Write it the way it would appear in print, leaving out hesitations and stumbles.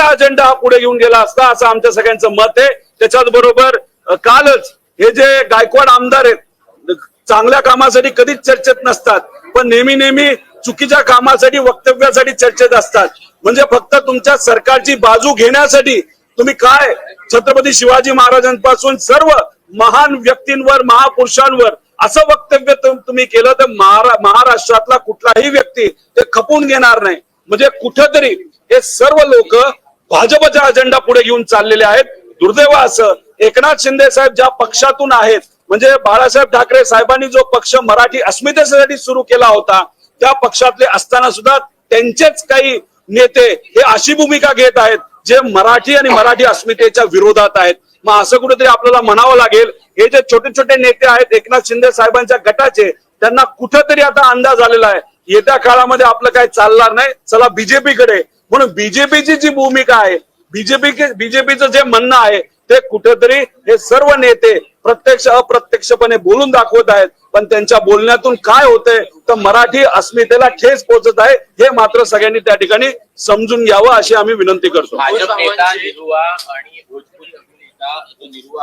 वेगळा अजेंडा हा पुढे घेऊन गेला असता असं आमच्या सगळ्यांचं मत आहे। त्याच्याच बरोबर कालच हे जे गायकवाड आमदार आहेत चांगल्या कामासाठी कधीच चर्चेत नसतात, पण नेहमी चुकीच्या कामासाठी वक्तव्यासाठी चर्चेत असतात। म्हणजे फक्त तुमच्या सरकारची बाजू घेण्यासाठी तुम्ही काय छत्रपती शिवाजी महाराजांपासून सर्व महान व्यक्तींवर महापुरुषांवर असं वक्तव्य तुम्ही केलं तर महाराष्ट्रातला कुठलाही व्यक्ती ते खपून घेणार नाही। म्हणजे कुठेतरी हे सर्व लोक भाजपचा अजेंडा पुढे घेऊन चाललेले आहेत। दुर्दैव असं एकनाथ शिंदे साहेब ज्या पक्षातून आहेत, म्हणजे बाळासाहेब ठाकरे साहेबांनी जो पक्ष मराठी अस्मितेसाठी सुरू केला होता त्या पक्षातले असताना सुद्धा त्यांचेच काही नेते हे अशी भूमिका घेत आहेत जे मराठी आणि मराठी अस्मितेच्या विरोधात आहेत। मग असं कुठेतरी आपल्याला म्हणावं लागेल, हे जे छोटे छोटे नेते आहेत एकनाथ शिंदे साहेबांच्या गटाचे, त्यांना कुठेतरी आता अंदाज आलेला आहे येत्या काळामध्ये आपलं काही चालणार नाही, चला बीजेपीकडे। म्हणून बीजेपीची जी भूमिका आहे, बीजेपीचं जे म्हणणं आहे ते कुठेतरी हे सर्व नेते प्रत्यक्ष अप्रत्यक्षपणे बोलून दाखवत आहेत, पण त्यांच्या बोलण्यातून काय होतंय तर मराठी अस्मितेला ठेच पोहोचत आहे हे मात्र सगळ्यांनी त्या ठिकाणी समजून घ्यावं अशी आम्ही विनंती करतो। भाजप नेता निरुआ आणि भोजपुरी अभिनेता जो निरुआ